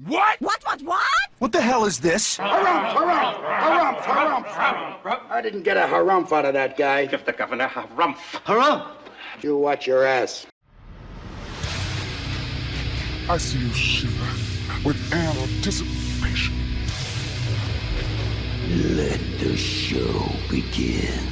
What? What? What the hell is this? Harumph. I didn't get a harumph out of that guy. Give the governor harumph. Harumph? You watch your ass. I see you shiver with anticipation. Let the show begin.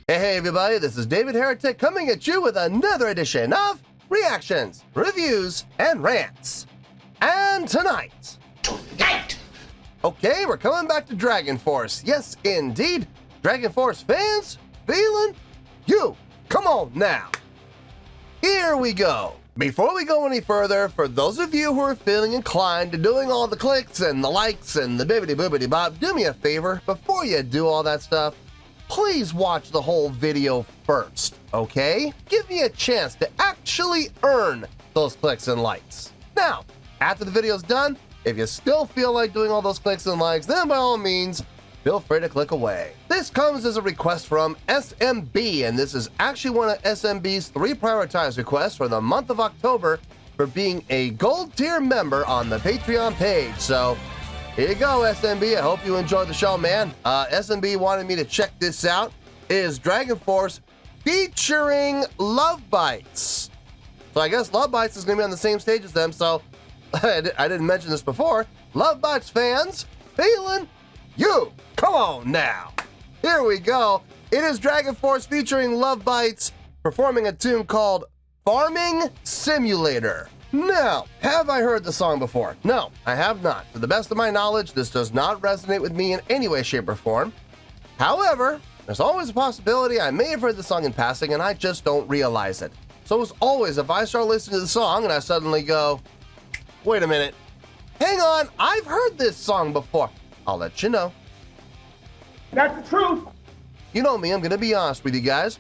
Hey everybody, this is David Heretic coming at you with another edition of Reactions, Reviews, and Rants. And tonight, okay, we're coming back to DragonForce. Yes, indeed. DragonForce fans, feeling you. Come on now. Here we go. Before we go any further, for those of you who are feeling inclined to doing all the clicks and the likes and the bibbidi bop, do me a favor, before you do all that stuff, please watch the whole video first, okay? Give me a chance to actually earn those clicks and likes. Now, after the video's done, if you still feel like doing all those clicks and likes, then by all means, feel free to click away. This comes as a request from SMB, and this is actually one of SMB's 3 prioritized requests for the month of October for being a gold tier member on the Patreon page. So here you go, SMB. I hope you enjoyed the show, man. SMB wanted me to check this out. It is DragonForce featuring LOVEBITES. So I guess LOVEBITES is going to be on the same stage as them, so I didn't mention this before. LOVEBITES fans, feeling you. Come on now. Here we go. It is DragonForce featuring LOVEBITES performing a tune called Farming Simulator. Now, have I heard the song before? No, I have not. To the best of my knowledge, this does not resonate with me in any way, shape, or form. However, there's always a possibility I may have heard the song in passing and I just don't realize it. So as always, if I start listening to the song and I suddenly go, wait a minute, hang on, I've heard this song before, I'll let you know. That's the truth. You know me, I'm gonna be honest with you guys.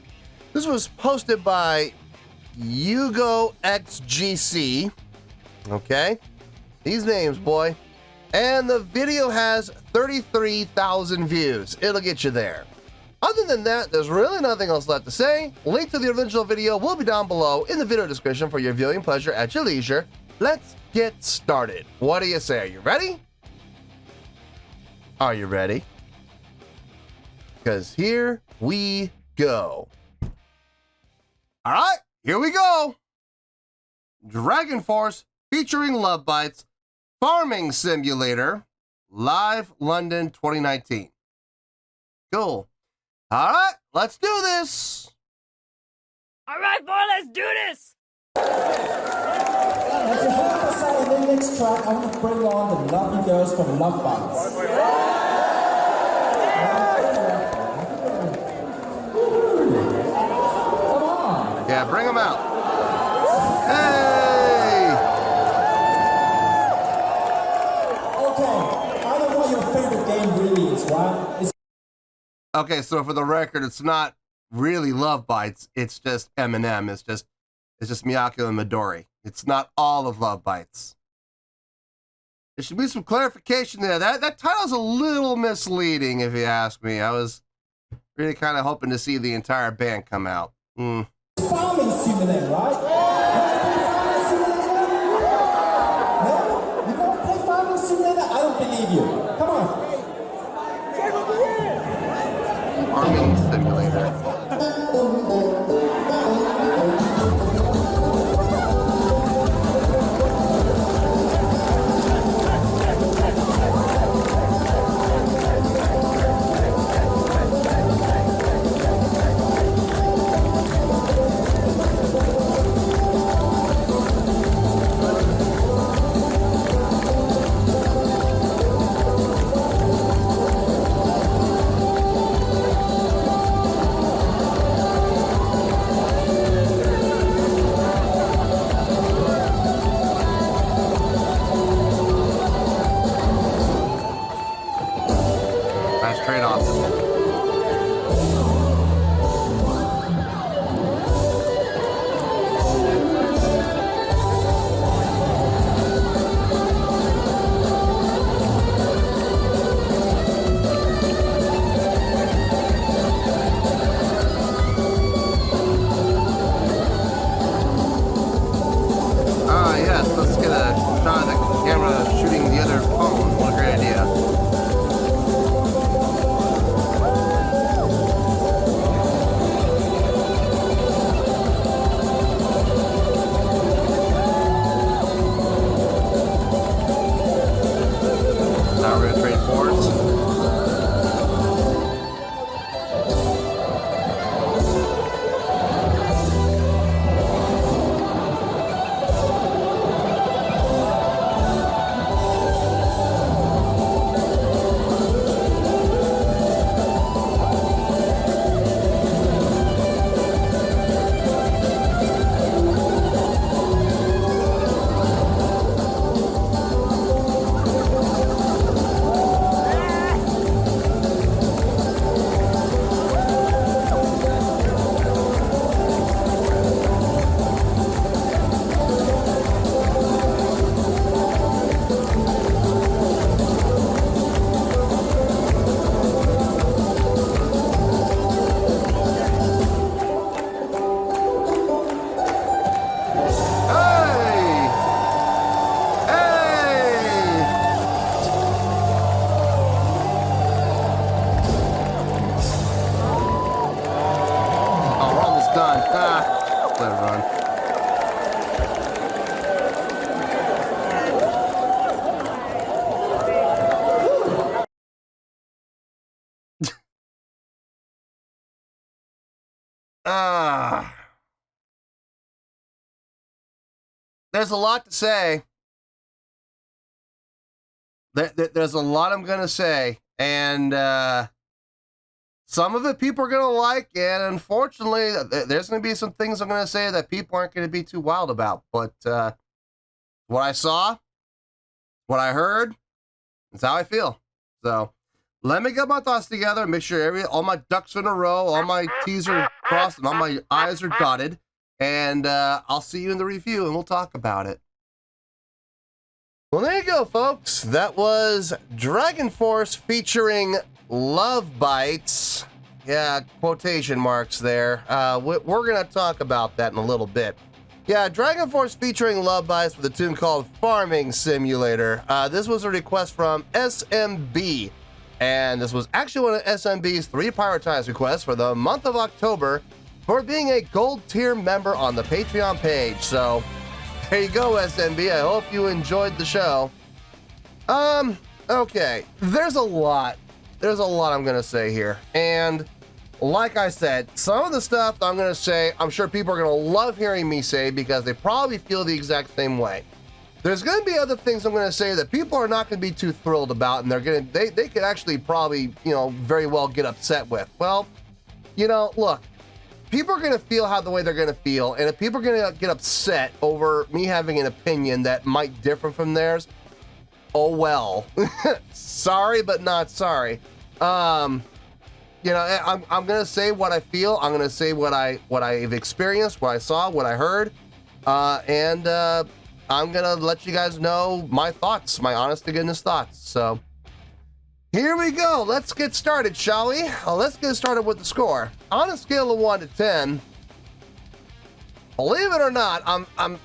This was posted by HugoXGC, okay? These names, boy. And the video has 33,000 views. It'll get you there. Other than that, there's really nothing else left to say. Link to the original video will be down below in the video description for your viewing pleasure at your leisure. Let's get started. What do you say? Are you ready? Are you ready? Because here we go. All right, here we go. DragonForce featuring LOVEBITES, Farming Simulator, live London 2019. Cool. All right, let's do this. All right, boy, let's do this. As you heard us say in the next track, I want to bring on the lovely girls from LOVEBITES. Come on. Yeah, bring them out. Hey! Okay, I know what your favorite game really is, right? Okay, so for the record, it's not really LOVEBITES. It's just Eminem. It's just Miyako and Midori. It's not all of LOVEBITES. There should be some clarification there. That title's a little misleading, if you ask me. I was really kind of hoping to see the entire band come out. Farming Simulator, right? No? You don't play Farming Simulator? I don't believe you. Come on. Farming Simulator. There's a lot to say. There's a lot I'm going to say. And some of it people are going to like. And unfortunately, there's going to be some things I'm going to say that people aren't going to be too wild about. But what I saw, what I heard, that's how I feel. So let me get my thoughts together, make sure all my ducks are in a row, all my T's are crossed, and all my I's are dotted. And I'll see you in the review, and we'll talk about it. Well, there you go, folks. That was DragonForce featuring LOVEBITES. Yeah, quotation marks there. We're going to talk about that in a little bit. Yeah, DragonForce featuring LOVEBITES with a tune called Farming Simulator. This was a request from SMB. And this was actually one of SMB's 3 prioritized requests for the month of October for being a gold tier member on the Patreon page. So there you go, SMB. I hope you enjoyed the show. Okay, there's a lot I'm gonna say here. And like I said, some of the stuff I'm gonna say, I'm sure people are gonna love hearing me say because they probably feel the exact same way. There's going to be other things I'm going to say that people are not going to be too thrilled about, and they could actually probably, very well get upset with. Well, look, people are going to feel the way they're going to feel, and if people are going to get upset over me having an opinion that might differ from theirs, oh well. Sorry, but not sorry. I'm going to say what I feel. I'm going to say what I've experienced, what I saw, what I heard, and I'm going to let you guys know my thoughts, my honest to goodness thoughts. So here we go. Let's get started, shall we? Let's get started with the score. On a scale of 1 to 10, believe it or not, I'm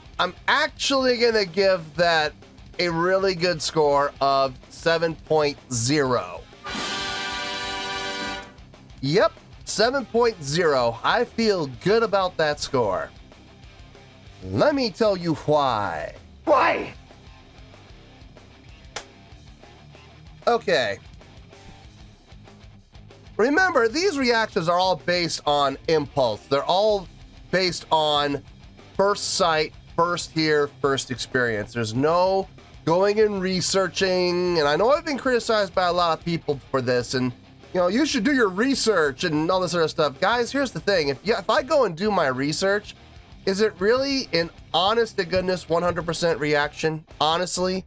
actually going to give that a really good score of 7.0. Yep, 7.0. I feel good about that score. Let me tell you why. Why? Okay. Remember, these reactions are all based on impulse. They're all based on first sight, first hear, first experience. There's no going and researching. And I know I've been criticized by a lot of people for this. And, you should do your research and all this sort of stuff. Guys, here's the thing. If I go and do my research, is it really an honest to goodness 100% reaction? Honestly,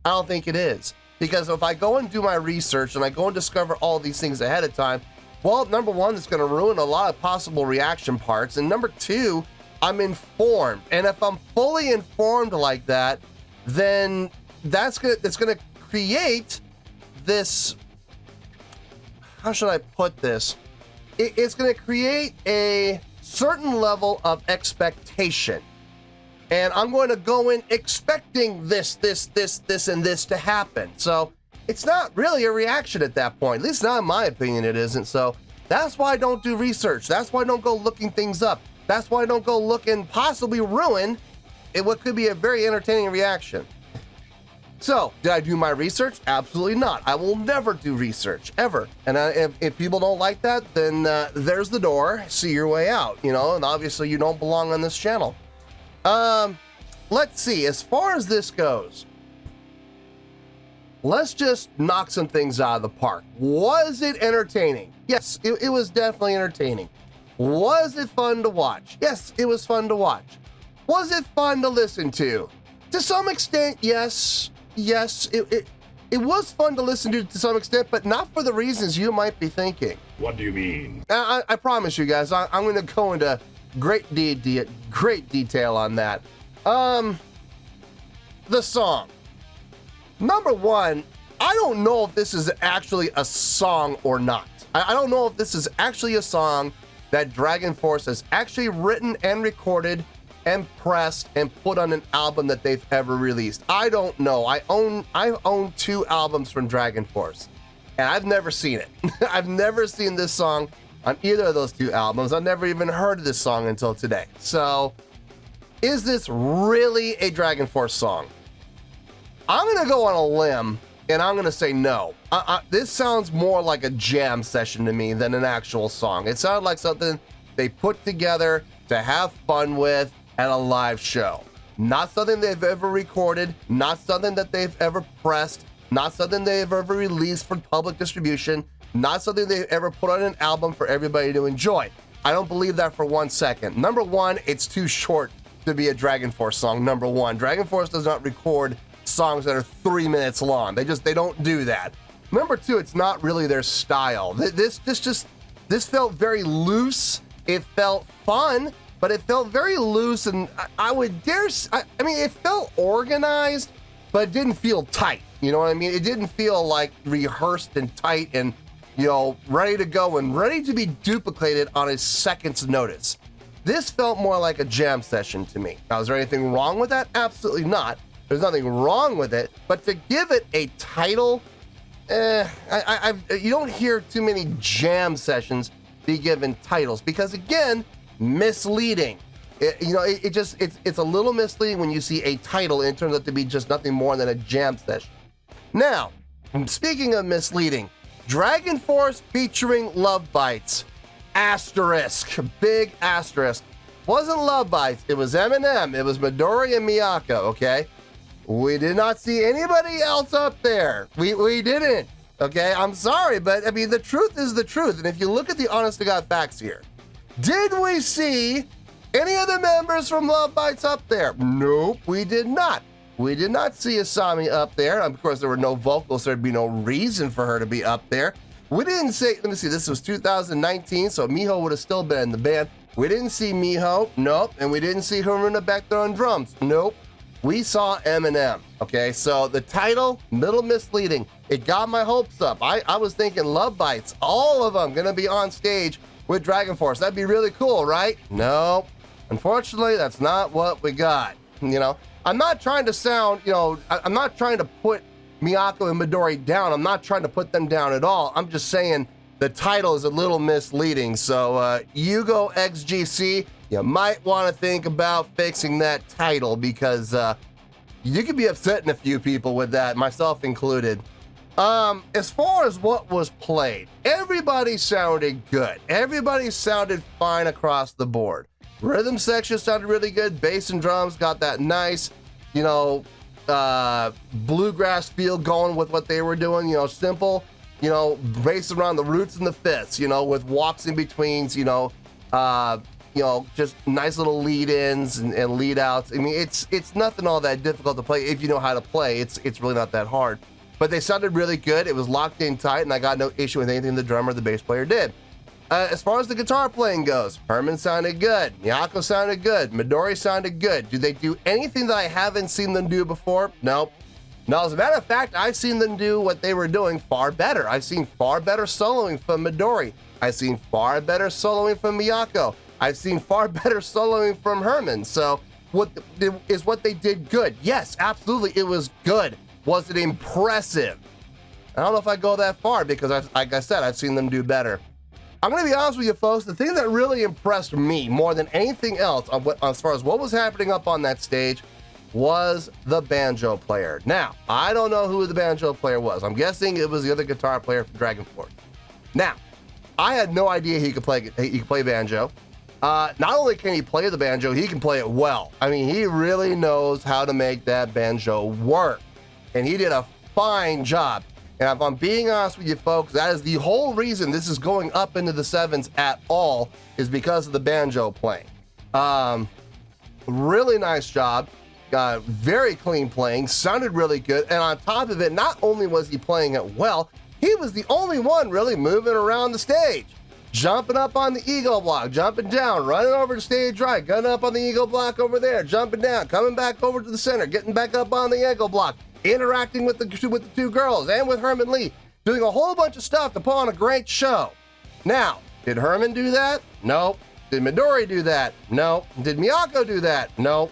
I don't think it is. Because if I go and do my research and I go and discover all these things ahead of time, well, number one, it's going to ruin a lot of possible reaction parts. And number two, I'm informed. And if I'm fully informed like that, then it's going to create this, how should I put this? It's going to create a certain level of expectation. And I'm going to go in expecting this, and this to happen. So it's not really a reaction at that point. At least not in my opinion, it isn't. So that's why I don't do research. That's why I don't go looking things up. That's why I don't go look and possibly ruin what could be a very entertaining reaction. So, did I do my research? Absolutely not. I will never do research, ever. And if people don't like that, then there's the door. See your way out, and obviously you don't belong on this channel. Let's see. As far as this goes, let's just knock some things out of the park. Was it entertaining? Yes, it was definitely entertaining. Was it fun to watch? Yes, it was fun to watch. Was it fun to listen to? To some extent, yes. Yes, it was fun to listen to some extent, but not for the reasons you might be thinking. What do you mean? I promise you guys, I'm going to go into great detail on that. The song. Number one, I don't know if this is actually a song or not. I don't know if this is actually a song that DragonForce has actually written and recorded and pressed and put on an album that they've ever released. I don't know. I own 2 albums from DragonForce, and I've never seen it. I've never seen this song on either of those 2 albums. I've never even heard of this song until today. So, is this really a DragonForce song? I'm gonna go on a limb, and I'm gonna say no. This sounds more like a jam session to me than an actual song. It sounded like something they put together to have fun with at a live show. Not something they've ever recorded, not something that they've ever pressed, not something they've ever released for public distribution, not something they've ever put on an album for everybody to enjoy. I don't believe that for 1 second. Number one, it's too short to be a DragonForce song, number one. DragonForce does not record songs that are 3 minutes long. They don't do that. Number two, it's not really their style. This felt very loose. It felt fun, but it felt very loose, and I mean, it felt organized, but it didn't feel tight. You know what I mean? It didn't feel like rehearsed and tight and, you know, ready to go and ready to be duplicated on a second's notice. This felt more like a jam session to me. Now, is there anything wrong with that? Absolutely not. There's nothing wrong with it, but to give it a title, you don't hear too many jam sessions be given titles because, again, misleading. It's a little misleading when you see a title and it turns out to be just nothing more than a jam session. Now, speaking of misleading, DragonForce featuring LOVEBITES, asterisk, big asterisk. Wasn't LOVEBITES, it was Eminem, it was Midori and Miyako, okay? We did not see anybody else up there. We didn't, okay? I'm sorry, but I mean, the truth is the truth. And if you look at the honest to God facts here, did we see any other members from LOVEBITES up there? Nope, we did not. We did not see Asami up there. Of course, there were no vocals. There'd be no reason for her to be up there. We didn't see, let me see, this was 2019, so Miho would have still been in the band. We didn't see Miho, nope. And we didn't see Haruna back there on drums, nope. We saw Eminem, okay? So the title, little misleading. It got my hopes up. I was thinking LOVEBITES, all of them gonna be on stage with DragonForce. That'd be really cool, right? No, unfortunately, that's not what we got, you know? I'm not trying to sound, you know, I'm not trying to put Miyako and Midori down. I'm not trying to put them down at all. I'm just saying the title is a little misleading. So Yugo XGC, you might want to think about fixing that title because you could be upsetting a few people with that, myself included. As far as what was played, everybody sounded good. Everybody sounded fine across the board. Rhythm section sounded really good. Bass and drums got that nice, you know, bluegrass feel going with what they were doing, you know, simple, you know, based around the roots and the fifths, you know, with walks in betweens, you know, just nice little lead-ins and lead-outs. I mean, it's nothing all that difficult to play if you know how to play. It's really not that hard. But they sounded really good. It was locked in tight, and I got no issue with anything the drummer or the bass player did. As far as the guitar playing goes, Herman sounded good. Miyako sounded good. Midori sounded good. Do they do anything that I haven't seen them do before? Nope. No, as a matter of fact, I've seen them do what they were doing far better. I've seen far better soloing from Midori. I've seen far better soloing from Miyako. I've seen far better soloing from Herman. So what they did good? Yes, absolutely, it was good. Was it impressive? I don't know if I go that far because, like I said, I've seen them do better. I'm going to be honest with you, folks. The thing that really impressed me more than anything else as far as what was happening up on that stage was the banjo player. Now, I don't know who the banjo player was. I'm guessing it was the other guitar player from DragonForce. Now, I had no idea he could play banjo. Not only can he play the banjo, he can play it well. I mean, he really knows how to make that banjo work. And he did a fine job. And if I'm being honest with you folks, that is the whole reason this is going up into the sevens at all, is because of the banjo playing. Really nice job. Very clean playing, sounded really good. And on top of it, not only was he playing it well, he was the only one really moving around the stage. Jumping up on the eagle block, jumping down, running over to stage right, gunning up on the eagle block over there, jumping down, coming back over to the center, getting back up on the eagle block, interacting with the two girls and with Herman Lee, doing a whole bunch of stuff to put on a great show. Now, did Herman do that? Nope. Did Midori do that? Nope. Did Miyako do that? Nope.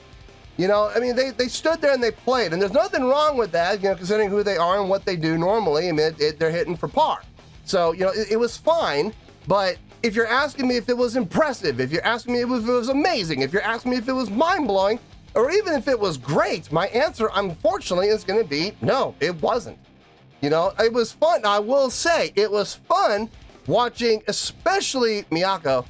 You know, I mean, they stood there and they played, and there's nothing wrong with that, you know, considering who they are and what they do normally. I mean, they're hitting for par. So, you know, it was fine, but if you're asking me if it was impressive, if you're asking me if it was amazing, if you're asking me if it was mind-blowing, or even if it was great, my answer, unfortunately, is going to be no, it wasn't. You know, it was fun. I will say it was fun watching, especially Miyako,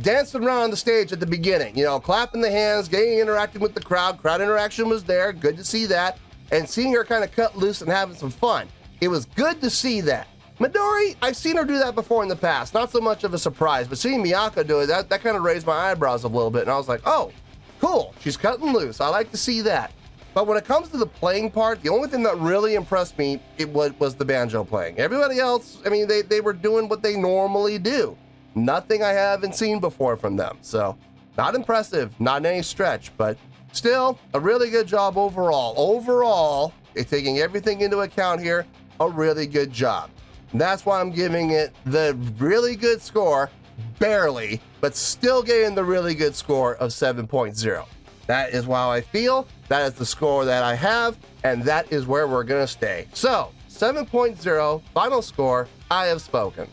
dancing around the stage at the beginning, you know, clapping the hands, interacting with the crowd. Crowd interaction was there. Good to see that. And seeing her kind of cut loose and having some fun. It was good to see that. Midori, I've seen her do that before in the past. Not so much of a surprise, but seeing Miyako do it, that kind of raised my eyebrows a little bit. And I was like, oh, cool. She's cutting loose. I like to see that. But when it comes to the playing part, the only thing that really impressed me was the banjo playing. Everybody else, I mean, they were doing what they normally do. Nothing I haven't seen before from them. So not impressive, not in any stretch, but still a really good job overall. Overall, taking everything into account here, a really good job. And that's why I'm giving it the really good score, barely, but still getting the really good score of 7.0. That is how I feel. That is the score that I have, and that is where we're gonna stay. So 7.0, final score, I have spoken.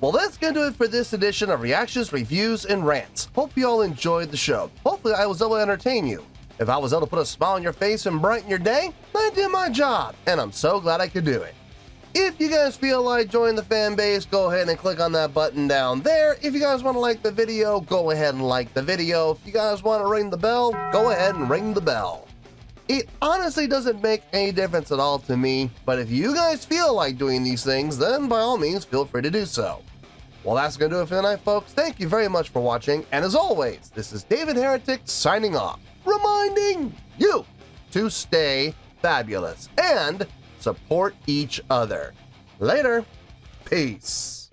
Well, that's going to do it for this edition of Reactions, Reviews, and Rants. Hope you all enjoyed the show. Hopefully I was able to entertain you. If I was able to put a smile on your face and brighten your day, I did my job, and I'm so glad I could do it. If you guys feel like joining the fan base, go ahead and click on that button down there. If you guys want to like the video, go ahead and like the video. If you guys want to ring the bell, go ahead and ring the bell. It honestly doesn't make any difference at all to me, but if you guys feel like doing these things, then by all means, feel free to do so. Well, that's going to do it for tonight, folks. Thank you very much for watching, and as always, this is David Heretic signing off, reminding you to stay fabulous and support each other. Later. Peace.